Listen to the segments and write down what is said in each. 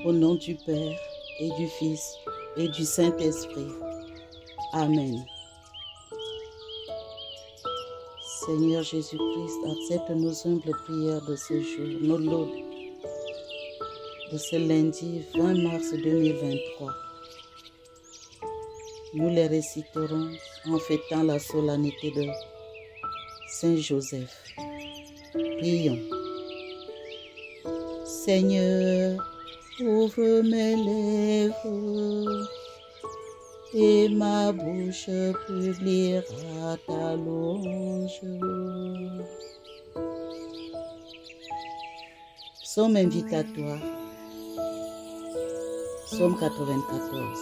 Au nom du Père et du Fils et du Saint-Esprit. Amen. Seigneur Jésus-Christ, accepte nos humbles prières de ce jour, nos laudes de ce lundi 20 mars 2023. Nous les réciterons en fêtant la solennité de Saint Joseph. Prions. Seigneur, ouvre mes lèvres et ma bouche publiera ta louange. Psaume invitatoire. Psaume 94.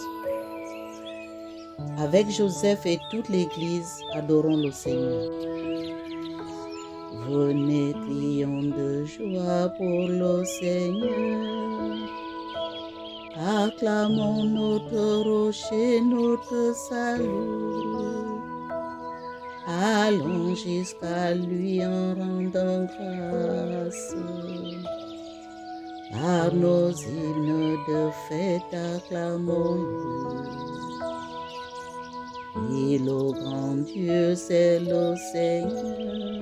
Avec Joseph et toute l'Église, adorons le Seigneur. Venez, crions de joie pour le Seigneur. Acclamons notre rocher, notre salut. Allons jusqu'à lui en rendant grâce. Par nos hymnes de fête, acclamons-le. Et le grand Dieu, c'est le Seigneur.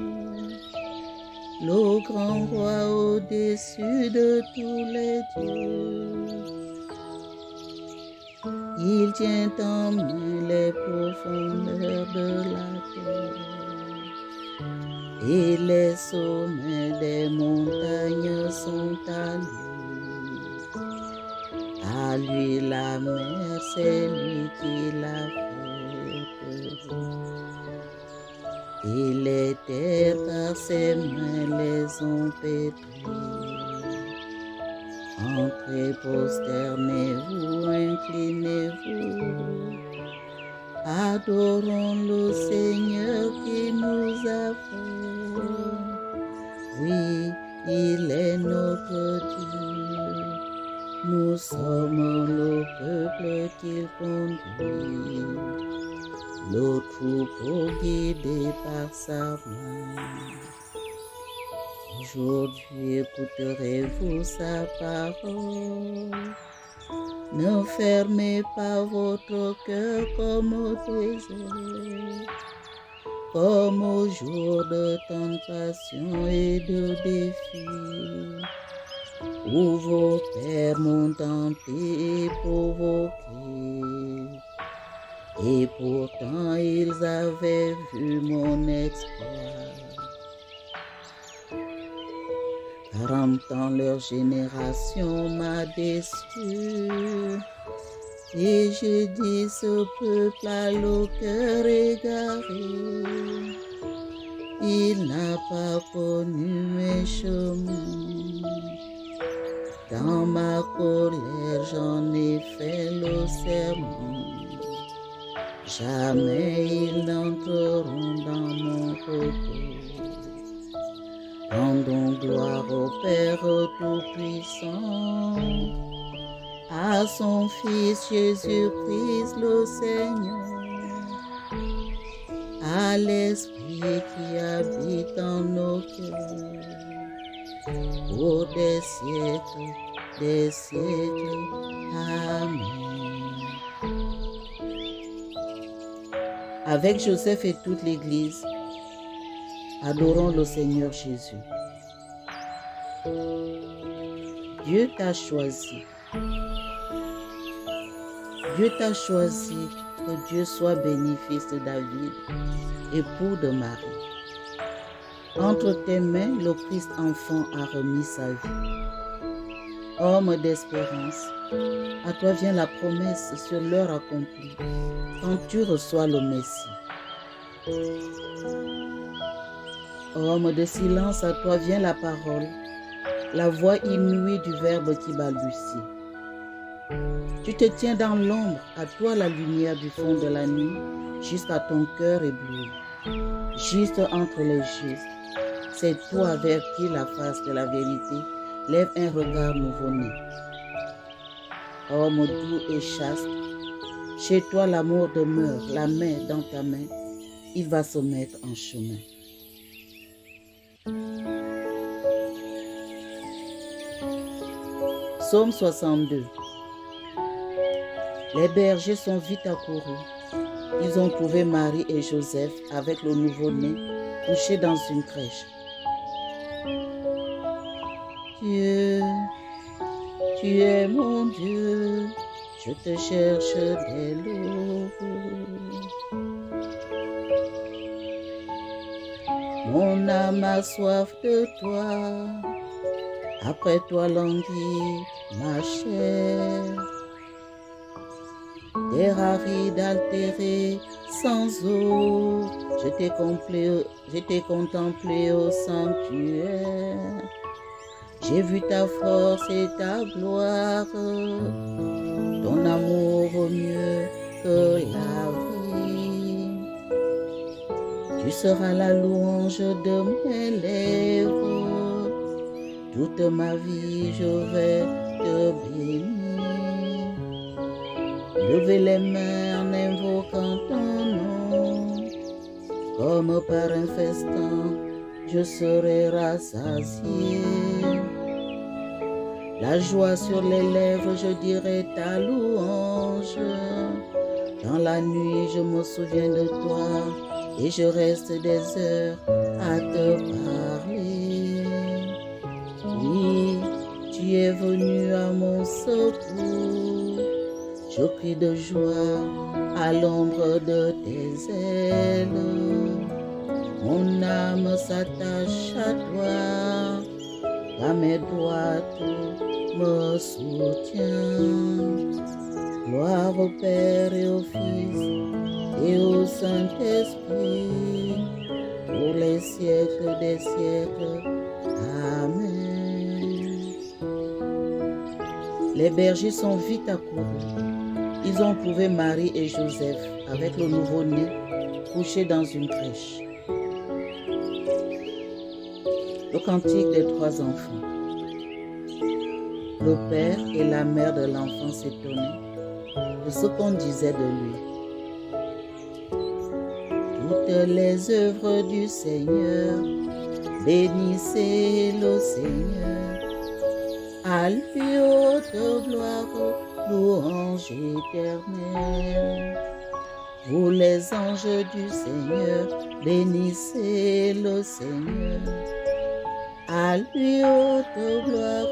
Le grand roi au-dessus de tous les dieux. Il tient en main les profondeurs de la terre. Et les sommets des montagnes sont à lui. À lui la mer, c'est lui qui l'a faite. Et les terres par ses mains les ont pétries. Entrez, prosternez-vous, inclinez-vous. Adorons le Seigneur qui nous a fait. Oui, il est notre Dieu. Nous sommes le peuple qu'il conduit. Le troupeau guidé par sa main. Aujourd'hui écouterez-vous sa parole. Ne fermez pas votre cœur comme au désert, comme au jour de tentation et de défi, où vos pères m'ont tenté et provoqué. Et pourtant ils avaient vu mon exploit. 40 ans leur génération m'a déçu. Et je dis ce peuple a le cœur égaré. Il n'a pas connu mes chemins. Dans ma colère j'en ai fait le serment. Jamais ils n'entreront dans mon repos. Rendons gloire au Père Tout-Puissant, à son Fils Jésus-Christ le Seigneur, à l'Esprit qui habite en nos cœurs, pour des siècles, des siècles. Amen. Avec Joseph et toute l'Église, adorons le Seigneur Jésus. Dieu t'a choisi. Dieu t'a choisi, que Dieu soit béni, fils de David, époux de Marie. Entre tes mains, le Christ enfant a remis sa vie. Homme d'espérance, à toi vient la promesse sur l'heure accomplie, quand tu reçois le Messie. Homme de silence, à toi vient la parole, la voix inouïe du Verbe qui balbutie. Tu te tiens dans l'ombre, à toi la lumière du fond de la nuit, jusqu'à ton cœur ébloui. Juste entre les justes, c'est toi vers qui la face de la vérité lève un regard nouveau-né. Homme doux et chaste, chez toi l'amour demeure, la main dans ta main, il va se mettre en chemin. Psaume 62. Les bergers sont vite accourus. Ils ont trouvé Marie et Joseph avec le nouveau-né couché dans une crèche. Dieu, tu es mon Dieu, je te cherche dès l'aube. Mon âme a soif de toi, après toi languit ma chair. Terre aride altérée, sans eau, je t'ai contemplé au sanctuaire. J'ai vu ta force et ta gloire, ton amour vaut mieux que la vie. Tu seras la louange de mes lèvres, toute ma vie je vais te bénir. Levez les mains en invoquant ton nom, comme par un festin, je serai rassasié. La joie sur les lèvres, je dirai ta louange. Dans la nuit, je me souviens de toi et je reste des heures à te parler. Oui, tu es venu à mon secours. Je crie de joie à l'ombre de tes ailes. Mon âme s'attache à toi, ta main droite me soutient. Gloire au Père et au Fils et au Saint-Esprit, pour les siècles des siècles. Amen. Les bergers sont vite accourus. Ils ont trouvé Marie et Joseph avec le nouveau-né couché dans une crèche. Le cantique des 3 enfants. Le père et la mère de l'enfant s'étonnaient de ce qu'on disait de lui. Toutes les œuvres du Seigneur, bénissez le Seigneur. À lui haute gloire, louange éternelle. Vous les anges du Seigneur, bénissez le Seigneur. À lui haute gloire,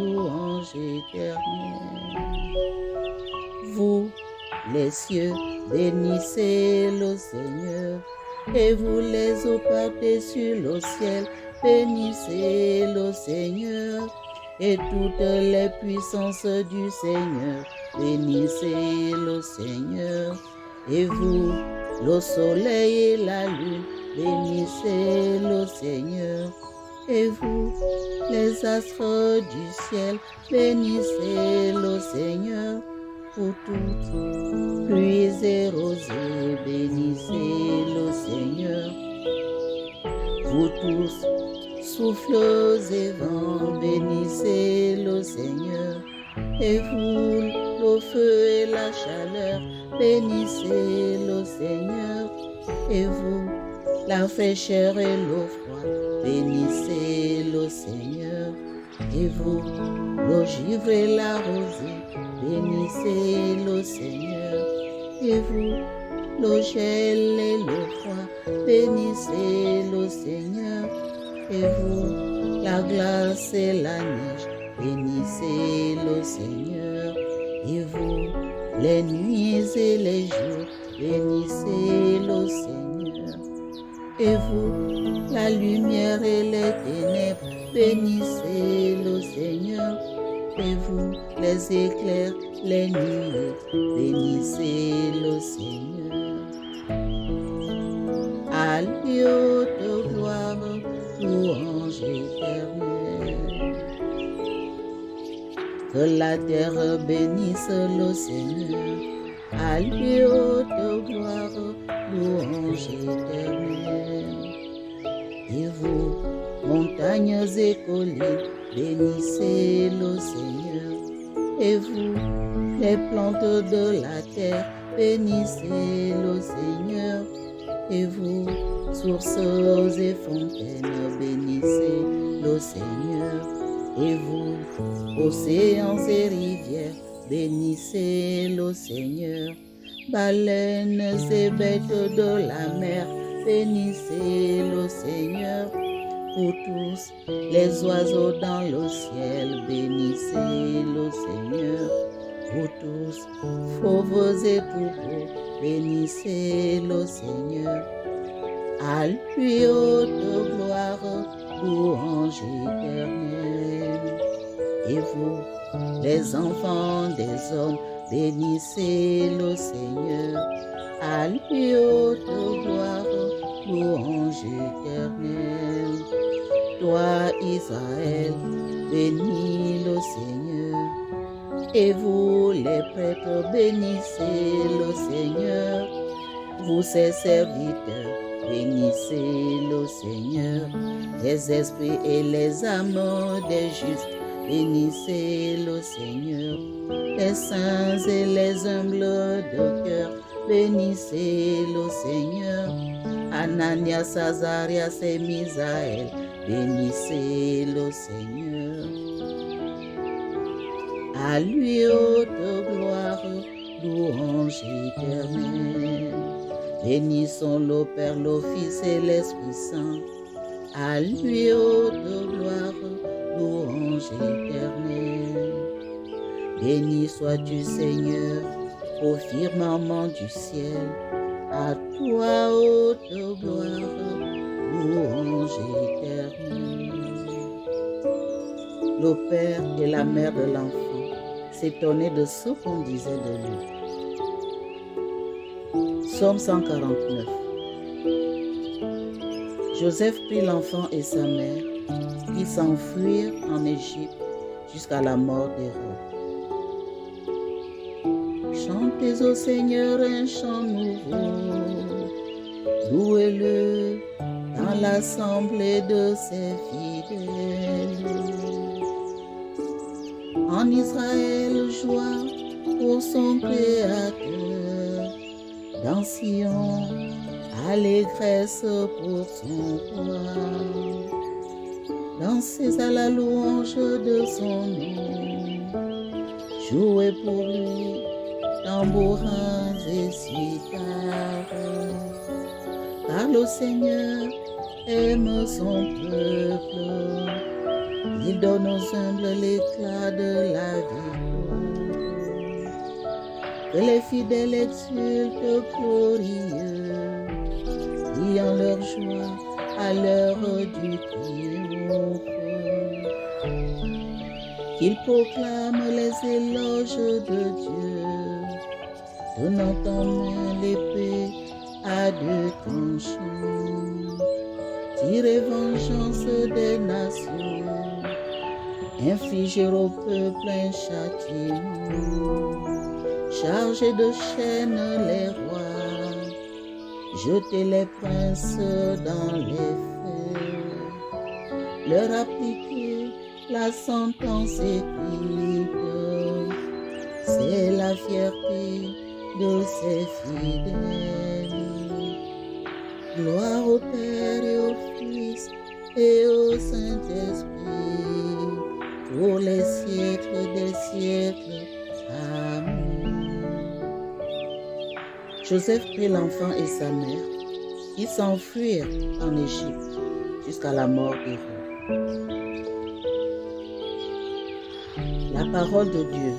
louange éternelle. Vous, les cieux, bénissez le Seigneur. Et vous, les eaux par-dessus le ciel, bénissez le Seigneur. Et toutes les puissances du Seigneur, bénissez le Seigneur. Et vous, le soleil et la lune, bénissez le Seigneur. Et vous, les astres du ciel, bénissez le Seigneur. Pour toutes pluies et rosées, bénissez le Seigneur. Vous tous, souffles et vents, bénissez le Seigneur. Et vous, le feu et la chaleur, bénissez le Seigneur. Et vous, la fraîcheur et le froid, bénissez le Seigneur. Et vous, le givre et la rosée, bénissez le Seigneur. Et vous, le gel et le froid, bénissez le Seigneur. Et vous, la glace et la neige, bénissez le Seigneur. Et vous, les nuits et les jours, bénissez le Seigneur. Et vous, la lumière et les ténèbres, bénissez le Seigneur. Et vous, les éclairs, les nuées, bénissez le Seigneur. À lui haute gloire, louange éternelle. Que la terre bénisse le Seigneur. À lui haute gloire, louange éternelle. Et vous, montagnes et collines, bénissez le Seigneur. Et vous, les plantes de la terre, bénissez le Seigneur. Et vous, sources et fontaines, bénissez le Seigneur. Et vous, océans et rivières, bénissez le Seigneur. Baleines et bêtes de la mer, bénissez le Seigneur. Pour tous les oiseaux dans le ciel, bénissez le Seigneur. Pour tous, fauves et troupeaux, bénissez le Seigneur. À lui haute gloire, louange éternelle. Et vous, les enfants des hommes, bénissez le Seigneur. À lui haute gloire, louange éternelle. Toi, Israël, bénis le Seigneur. Et vous, les prêtres, bénissez le Seigneur. Vous, ses serviteurs, bénissez le Seigneur. Les esprits et les âmes des justes, bénissez le Seigneur. Les saints et les humbles de cœur, bénissez le Seigneur. Ananias, Azarias et Misaël, bénissez le Seigneur. À lui haute gloire, louange éternelle. Bénissons le Père, le Fils et l'Esprit Saint. À lui haute gloire, louange éternelle. Béni sois-tu, Seigneur, au firmament du ciel. À toi, haute gloire, louange éternelle. Le père et la mère de l'enfant s'étonnaient de ce qu'on disait de lui. Psaume 149. Joseph prit l'enfant et sa mère, qui s'enfuirent en Égypte jusqu'à la mort d'Hérode. Chantez au Seigneur un chant nouveau, louez-le dans l'assemblée de ses fidèles. En Israël, joie pour son Créateur, dans Sion, allégresse pour son roi. Dansez à la louange de son nom, jouez pour lui, tambourins et cithares. Car le Seigneur aime son peuple, il donne aux humbles l'éclat de la victoire. Que les fidèles exultent glorieux, ayant leur joie à l'heure du triomphe. Qu'ils proclament les éloges de Dieu, tenant en main l'épée à deux tranchants. Tirez vengeance des nations, infliger au peuple un châtiment. Chargez de chaînes les rois, jetez les princes dans les feux. Leur appliquez la sentence écrite, c'est la fierté de ses fidèles. Gloire au Père et au Fils et au Saint-Esprit, pour les siècles des siècles. Amen. Joseph prit l'enfant et sa mère, qui s'enfuirent en Égypte jusqu'à la mort d'Hérode. La parole de Dieu.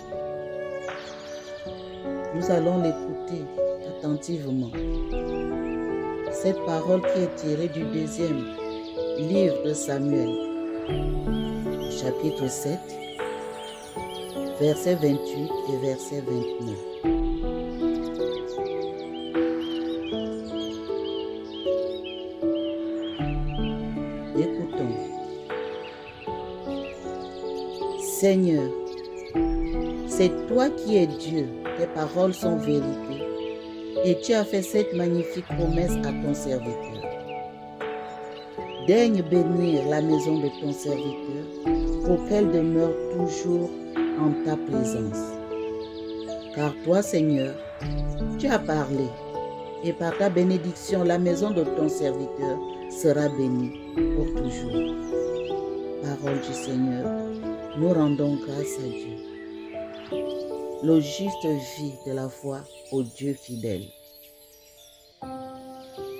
Nous allons l'écouter attentivement. Cette parole qui est tirée du deuxième livre de Samuel, chapitre 7, verset 28 et verset 29. Écoutons. Seigneur, c'est toi qui es Dieu, tes paroles sont vérité, et tu as fait cette magnifique promesse à ton serviteur. Daigne bénir la maison de ton serviteur, pour qu'elle demeure toujours en ta présence. Car toi, Seigneur, tu as parlé, et par ta bénédiction, la maison de ton serviteur sera bénie pour toujours. Parole du Seigneur. Nous rendons grâce à Dieu. Le juste vit de la foi au Dieu fidèle.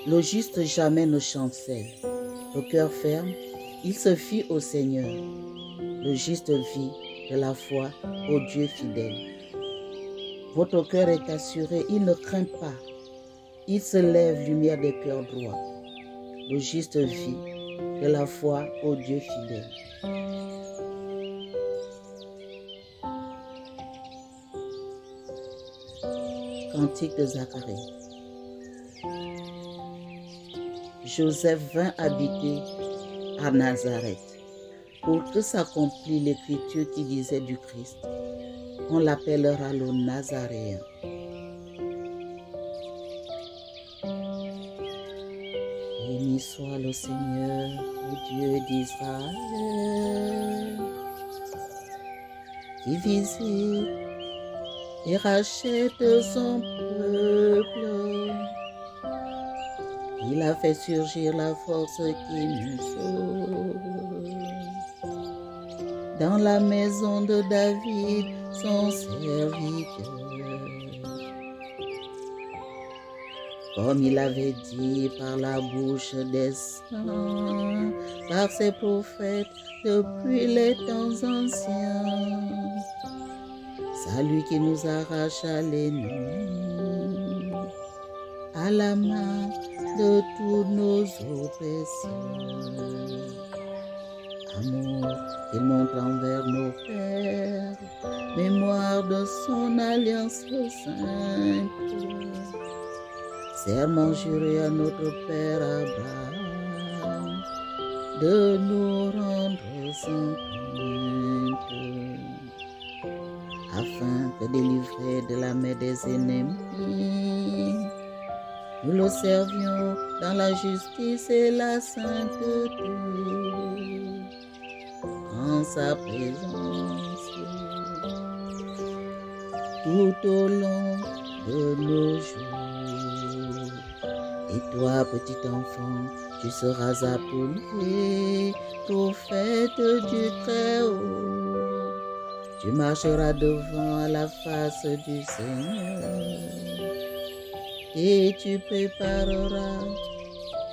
Le juste jamais ne chancelle. Le cœur ferme, il se fie au Seigneur. Le juste vit de la foi au Dieu fidèle. Votre cœur est assuré, il ne craint pas. Il se lève, lumière des cœurs droits. Le juste vit de la foi au Dieu fidèle. Cantique de Zacharie. Joseph vint habiter à Nazareth pour que s'accomplisse l'écriture qui disait du Christ. On l'appellera le Nazaréen. Béni soit le Seigneur, le Dieu d'Israël, qui visite et rachète son peuple. Il a fait surgir la force qui nous sauve. Dans la maison de David, son serviteur. Comme il avait dit par la bouche des saints, par ses prophètes depuis les temps anciens. Celui qui nous arrache à l'ennemi, à la main de tous nos oppresseurs. Amour qu'il montre envers nos pères, mémoire de son alliance sainte. Serment juré à notre Père Abraham, de nous rendre sans crainte, afin que délivrés de la main des ennemis, nous le servions dans la justice et la sainteté, en sa présence, tout au long de nos jours. Et toi, petit enfant, tu seras appelé prophète du Très-Haut. Tu marcheras devant à la face du Seigneur et tu prépareras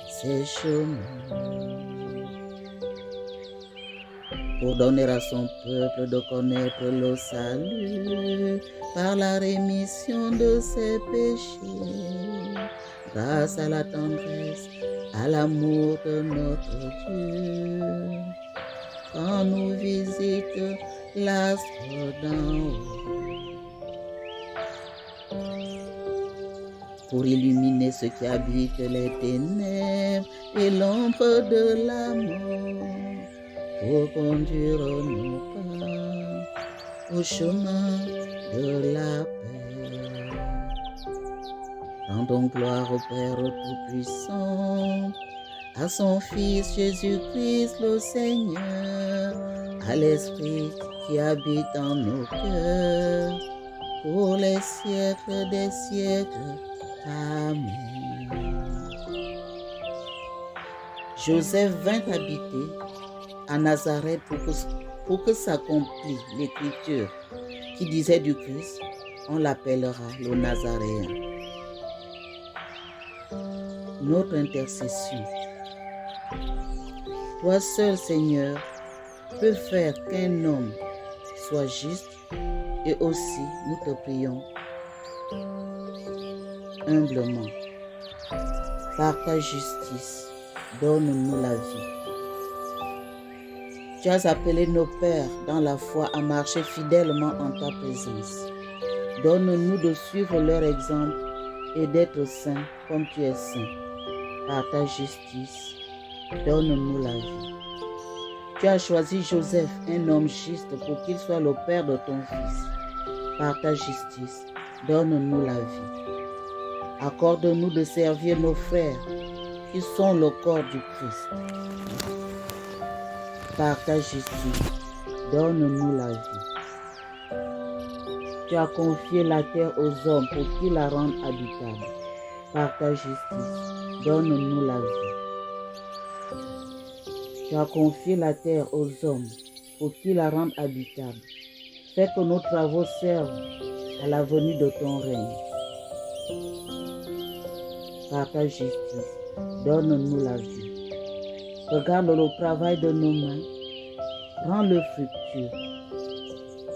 ses chemins pour donner à son peuple de connaître le salut par la rémission de ses péchés, grâce à la tendresse, à l'amour de notre Dieu, quand nous visite l'astre d'en haut, pour illuminer ceux qui habitent les ténèbres et l'ombre de la mort, pour conduire nos pas au chemin de la paix. Rendons gloire au Père Tout-Puissant, à son Fils Jésus-Christ le Seigneur, à l'Esprit qui habite en nos cœurs, pour les siècles des siècles. Amen. Joseph vint habiter à Nazareth pour que s'accomplisse l'écriture qui disait du Christ, on l'appellera le Nazaréen. Notre intercession. Toi seul, Seigneur, peux faire qu'un homme soit juste, et aussi nous te prions humblement. Par ta justice, donne-nous la vie. Tu as appelé nos pères dans la foi à marcher fidèlement en ta présence. Donne-nous de suivre leur exemple et d'être saints comme tu es saint. Par ta justice, donne-nous la vie. Tu as choisi Joseph, un homme juste, pour qu'il soit le père de ton fils. Par ta justice, donne-nous la vie. Accorde-nous de servir nos frères qui sont le corps du Christ. Par ta justice, donne-nous la vie. Tu as confié la terre aux hommes pour qu'ils la rendent habitable. Par ta justice, donne-nous la vie. Tu as confié la terre aux hommes pour qu'il la rende habitable. Fais que nos travaux servent à la venue de ton règne. Par ta justice, donne-nous la vie. Regarde le travail de nos mains, rends-le fructueux.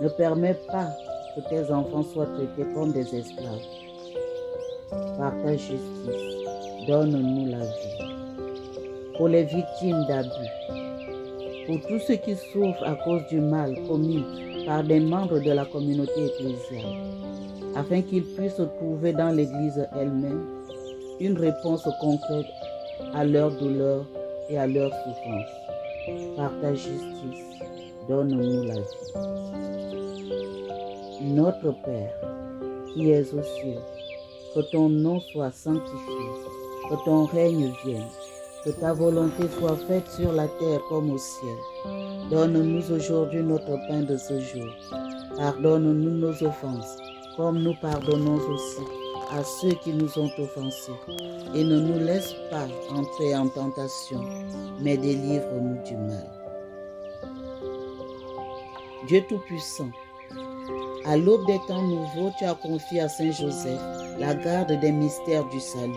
Ne permets pas que tes enfants soient traités comme des esclaves. Par ta justice, donne-nous la vie. Pour les victimes d'abus, pour tous ceux qui souffrent à cause du mal commis par des membres de la communauté ecclésiale, afin qu'ils puissent trouver dans l'Église elle-même une réponse concrète à leurs douleurs et à leurs souffrances. Par ta justice, donne-nous la vie. Notre Père, qui es aux cieux, que ton nom soit sanctifié, que ton règne vienne, que ta volonté soit faite sur la terre comme au ciel. Donne-nous aujourd'hui notre pain de ce jour. Pardonne-nous nos offenses, comme nous pardonnons aussi à ceux qui nous ont offensés. Et ne nous laisse pas entrer en tentation, mais délivre-nous du mal. Dieu Tout-Puissant, à l'aube des temps nouveaux, tu as confié à Saint Joseph la garde des mystères du salut.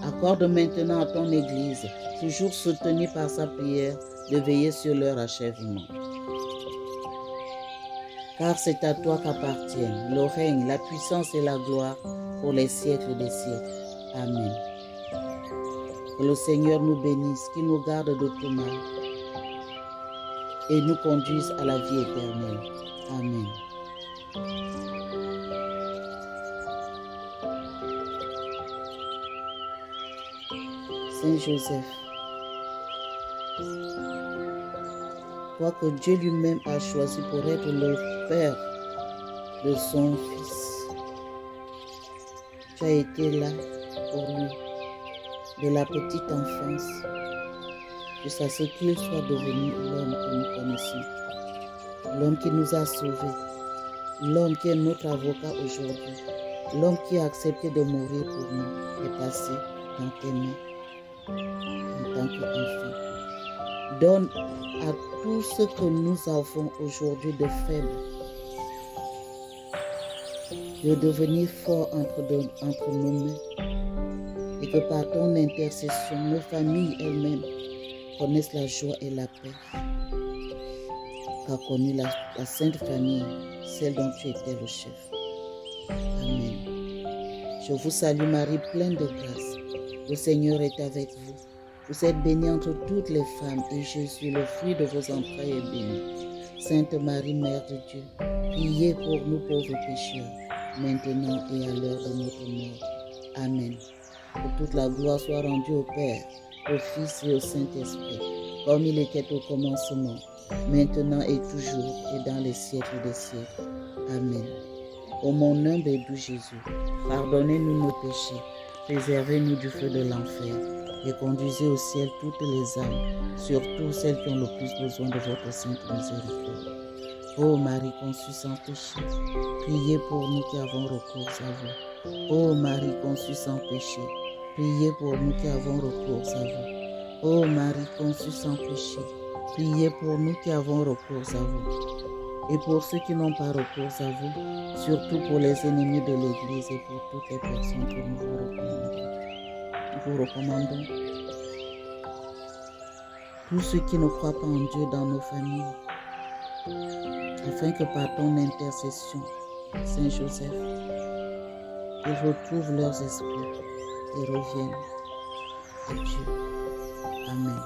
Accorde maintenant à ton Église, toujours soutenue par sa prière, de veiller sur leur achèvement. Car c'est à toi qu'appartiennent le règne, la puissance et la gloire pour les siècles des siècles. Amen. Que le Seigneur nous bénisse, qu'il nous garde de tout mal et nous conduise à la vie éternelle. Amen. Saint Joseph, toi que Dieu lui-même a choisi pour être le père de son fils, tu as été là pour lui, de la petite enfance, jusqu'à ce qu'il soit devenu l'homme que nous connaissons, l'homme qui nous a sauvés, l'homme qui est notre avocat aujourd'hui, l'homme qui a accepté de mourir pour nous et passer dans tes mains en tant qu'enfant. Donne à tout ce que nous avons aujourd'hui de faible, de devenir fort entre nos mains, et que par ton intercession, nos familles elles-mêmes connaissent la joie et la paix qu'a connue la Sainte Famille, celle dont tu étais le chef. Amen. Je vous salue Marie, pleine de grâce. Le Seigneur est avec vous. Vous êtes bénie entre toutes les femmes, et Jésus, le fruit de vos entrailles, est béni. Sainte Marie, Mère de Dieu, priez pour nous pauvres pécheurs, maintenant et à l'heure de notre mort. Amen. Que toute la gloire soit rendue au Père, au Fils et au Saint-Esprit, comme il était au commencement, maintenant et toujours, et dans les siècles des siècles. Amen. Ô mon humble et doux Jésus, pardonnez-nous nos péchés, préservez-nous du feu de l'enfer, et conduisez au ciel toutes les âmes, surtout celles qui ont le plus besoin de votre sainte miséricorde. Ô Marie conçue sans péché, priez pour nous qui avons recours à vous. Ô Marie conçue sans péché, priez pour nous qui avons recours à vous. Ô Marie conçue sans péché, priez pour nous qui avons recours à vous. Et pour ceux qui n'ont pas recours à vous, surtout pour les ennemis de l'Église et pour toutes les personnes que nous vous recommandons. Tous ceux qui ne croient pas en Dieu dans nos familles, afin que par ton intercession, Saint Joseph, ils retrouvent leurs esprits et reviennent à Dieu. Amen.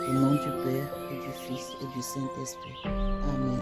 Au nom du Père et du Fils et du Saint-Esprit. Amen.